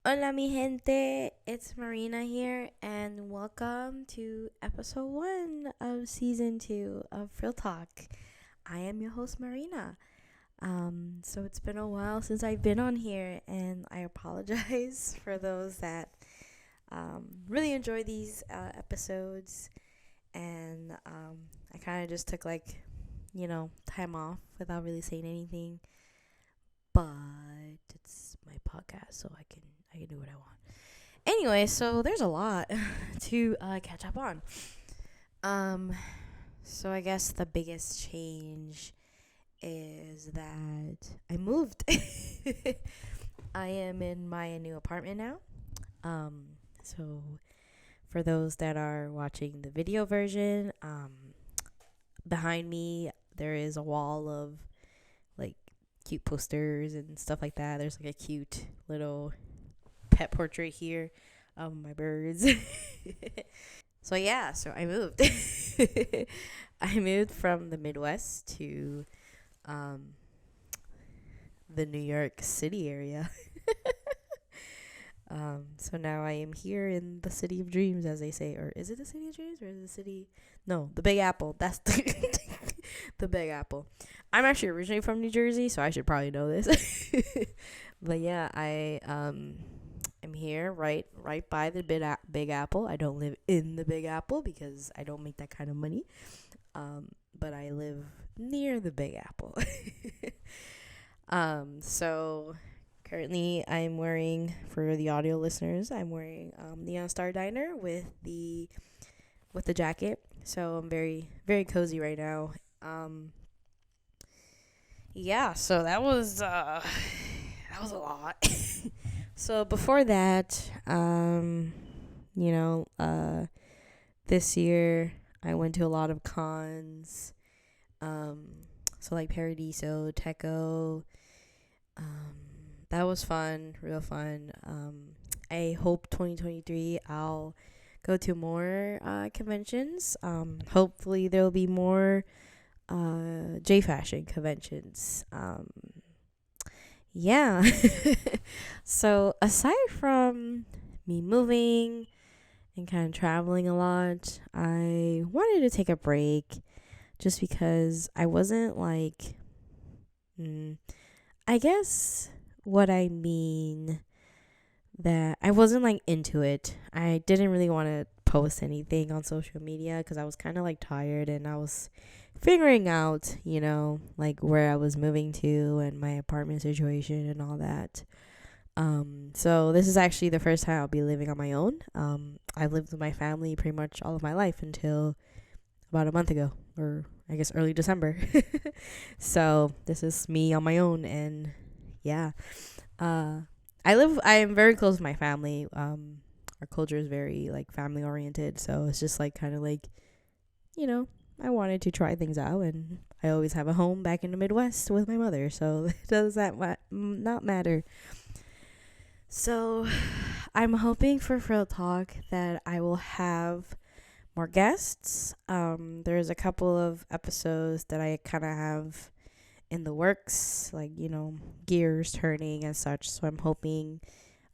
Hola, mi gente. It's Marina here, and welcome to episode 1 of season 2 of Frill Talk. I am your host, Marina. So it's been a while since I've been on here, and I apologize for those that really enjoy these episodes. And I kind of just took time off without really saying anything. But it's my podcast, so I can do what I want. Anyway, so there's a lot to catch up on. Um, so I guess the biggest change is that I moved. I am in my new apartment now. So for those that are watching the video version, behind me there is a wall of like cute posters and stuff like that. There's like a cute little pet portrait here of my birds. So I moved. I moved from the Midwest to um, the New York City area. So now I am here in the city of dreams, as they say. Or is it the city of dreams, or is it the city? No, the Big Apple. That's the Big Apple. I'm actually originally from New Jersey, so I should probably know this. But yeah, I'm here right by the Big Apple. I don't live in the Big Apple because I don't make that kind of money. But I live near the Big Apple. So currently I'm wearing, for the audio listeners, I'm wearing Neon Star Diner with the jacket. So I'm very very cozy right now. Yeah, so that was a lot. So before that, you know, this year I went to a lot of cons. So like Paradiso, Techo. That was fun, real fun. I hope 2023 I'll go to more conventions. Hopefully there'll be more J fashion conventions. Yeah. So aside from me moving and kind of traveling a lot, I wanted to take a break just because I wasn't like, I guess what I mean that I wasn't like into it. I didn't really want to post anything on social media because I was kind of like tired and I was figuring out, like where I was moving to and my apartment situation and all that. So this is actually the first time I'll be living on my own. I've lived with my family pretty much all of my life until about a month ago, or I guess early December. So this is me on my own, and yeah. I am very close to my family. Our culture is very like family oriented, so it's just like kind of like, you know, I wanted to try things out, and I always have a home back in the Midwest with my mother, so does that not matter? So I'm hoping for Frill Talk that I will have more guests. There's a couple of episodes that I kind of have in the works, like, gears turning and such. So I'm hoping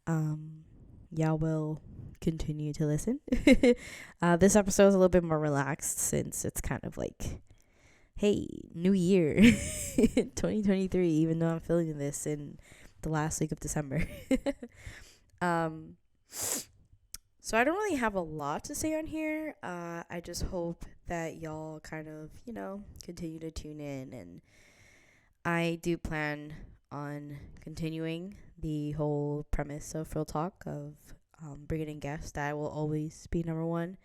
y'all will continue to listen. This episode is a little bit more relaxed since it's kind of like, hey, new year, 2023, even though I'm filming this in the last week of December. um, so I don't really have a lot to say on here. I just hope that y'all kind of, continue to tune in, and I do plan on continuing the whole premise of Frill Talk of bringing in guests. That will always be number one.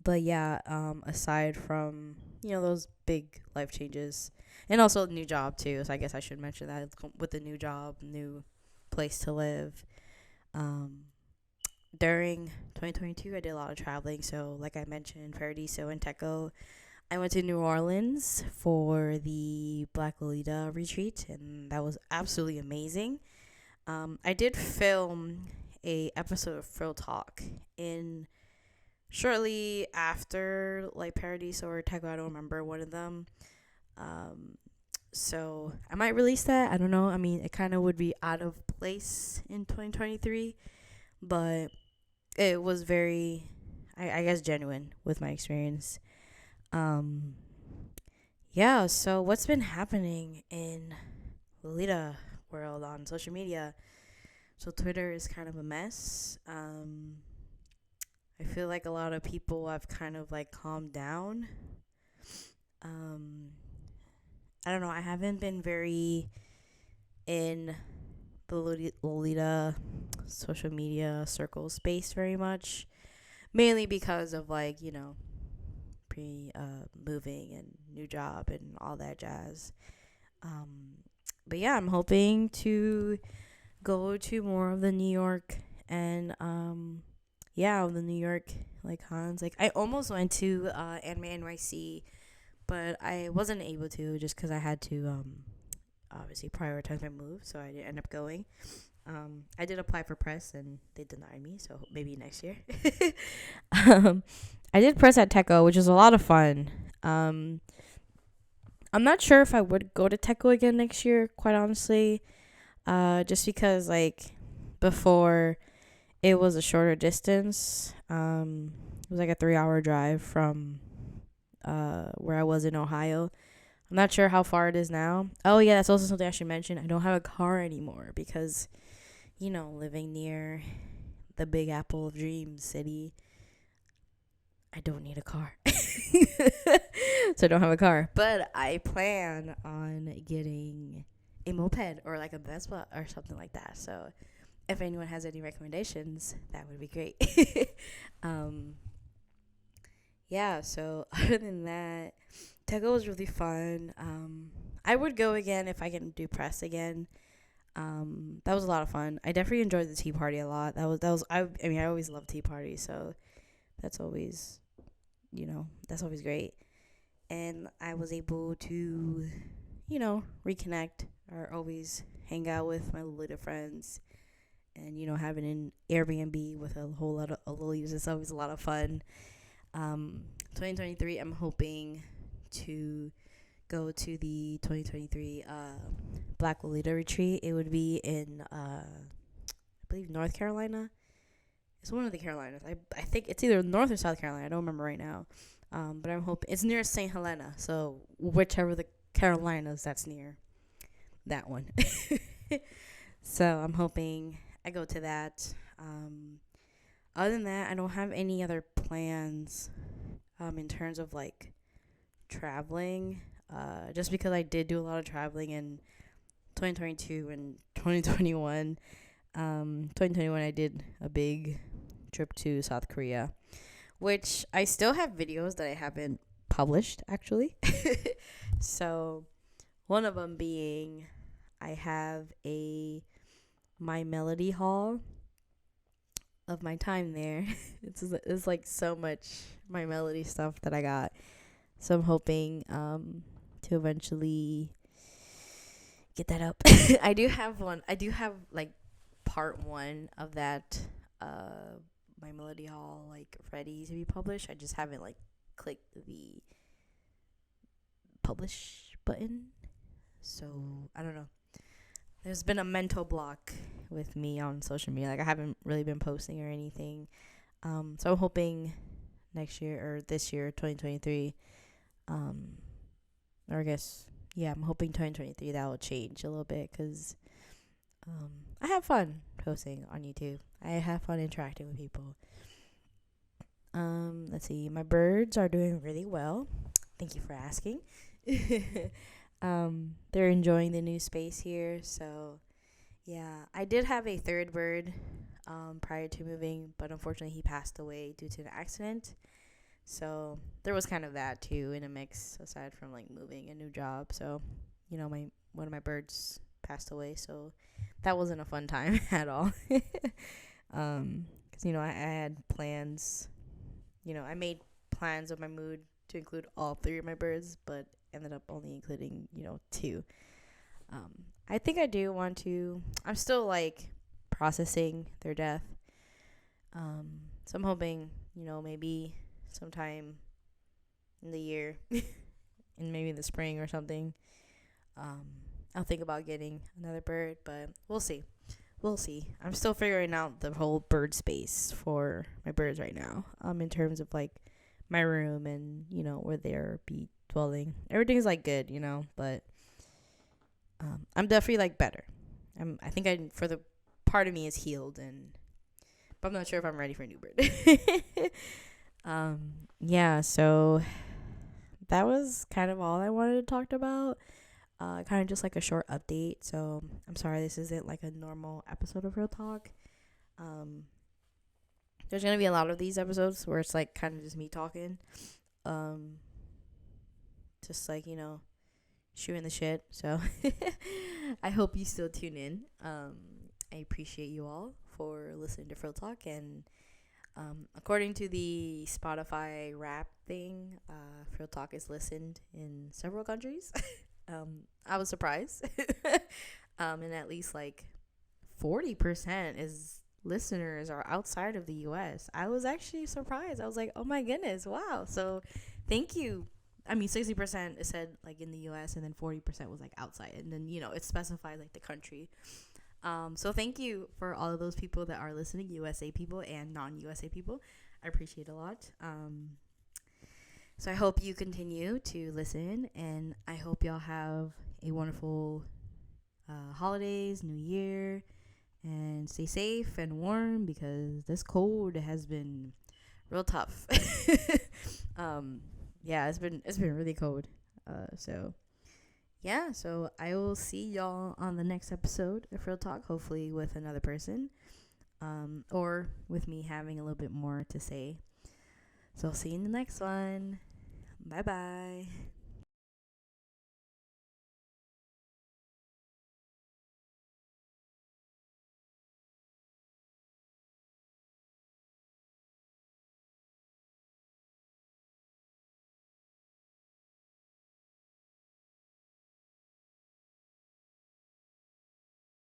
But yeah, aside from, those big life changes, and also new job too. So I guess I should mention that with the new job, new place to live. During 2022, I did a lot of traveling. So like I mentioned, Paradiso and Techo, I went to New Orleans for the Black Lolita retreat, and that was absolutely amazing. I did film a episode of Frill Talk in shortly after like Paradiso or Techo, I don't remember one of them. So I might release that. I don't know. I mean, it kind of would be out of place in 2023, but it was very, I guess, genuine with my experience. Um, yeah. So what's been happening in Lolita world on social media? So Twitter is kind of a mess. I feel like a lot of people have kind of like calmed down. Um, I don't know. I haven't been very in the Lolita social media circle space very much, mainly because of like pre moving and new job and all that jazz. Um, but yeah, I'm hoping to go to more of the New York and yeah, the New York like cons. Like I almost went to Anime NYC, but I wasn't able to just because I had to obviously prioritize my move, so I didn't end up going. I did apply for press and they denied me, so maybe next year. um, I did press at Techo, which is a lot of fun. I'm not sure if I would go to Techo again next year, quite honestly. Just because like before it was a shorter distance. It was like a 3 hour drive from where I was in Ohio. I'm not sure how far it is now. Oh yeah, that's also something I should mention. I don't have a car anymore because living near the Big Apple of Dreams City, I don't need a car. So I don't have a car. But I plan on getting a moped or like a Vespa or something like that. So if anyone has any recommendations, that would be great. um, yeah, so other than that, Techo was really fun. I would go again if I can do press again. That was a lot of fun. I definitely enjoyed the tea party a lot. I mean I always love tea parties, so that's always that's always great. And I was able to, reconnect or always hang out with my little friends and having an Airbnb with a whole lot of lilies is always a lot of fun. 2023, I'm hoping to go to the 2023 Black Lolita retreat. It would be in I believe North Carolina. It's one of the Carolinas. I think it's either North or South Carolina. I don't remember right now. But I'm hoping it's near St. Helena. So whichever the Carolinas that's near, that one. So I'm hoping I go to that. Other than that, I don't have any other plans in terms of like traveling. Just because I did do a lot of traveling in 2022 and 2021. 2021 I did a big trip to South Korea, which I still have videos that I haven't published actually. So one of them being I have a My Melody haul of my time there. It's like so much My Melody stuff that I got. So I'm hoping to eventually get that up. I do have one. I do have like part one of that My Melody haul like ready to be published. I just haven't like clicked the publish button. So I don't know. There's been a mental block with me on social media. Like I haven't really been posting or anything. So I'm hoping next year or this year, 2023, or I guess I'm hoping 2023 that will change a little bit because I have fun posting on YouTube. I have fun interacting with people. Let's see. My birds are doing really well. Thank you for asking. They're enjoying the new space here. So, yeah. I did have a third bird prior to moving, but unfortunately he passed away due to an accident. So, there was kind of that too in a mix aside from like moving a new job. So, my one of my birds passed away, so that wasn't a fun time at all. Because I had plans. I made plans of my mood to include all three of my birds, but ended up only including two. I think I do want to. I'm still like processing their death. So I'm hoping maybe sometime in the year, in maybe the spring or something. Um, I'll think about getting another bird, but we'll see. We'll see. I'm still figuring out the whole bird space for my birds right now. In terms of like my room and where they're be dwelling. Everything's like good, but I'm definitely like better. I think I for the part of me is healed, but I'm not sure if I'm ready for a new bird. Yeah. So that was kind of all I wanted to talk about. Kind of just like a short update. So I'm sorry this isn't like a normal episode of Real Talk. Um, there's gonna be a lot of these episodes where it's like kind of just me talking, um, just like shooting the shit. So I hope you still tune in. I appreciate you all for listening to Frill Talk, and according to the Spotify rap thing, Frill Talk is listened in several countries. I was surprised. And at least like 40% is listeners are outside of the US. I was actually surprised. I was like, oh my goodness, wow. So thank you. I mean, 60% it said like in the US, and then 40% was like outside. And then, it specified like the country. So thank you for all of those people that are listening, USA people and non-USA people. I appreciate it a lot. So I hope you continue to listen, and I hope y'all have a wonderful holidays, New Year, and stay safe and warm because this cold has been real tough. Yeah, it's been really cold. So I will see y'all on the next episode of Real Talk, hopefully with another person, or with me having a little bit more to say. So I'll see you in the next one. Bye bye.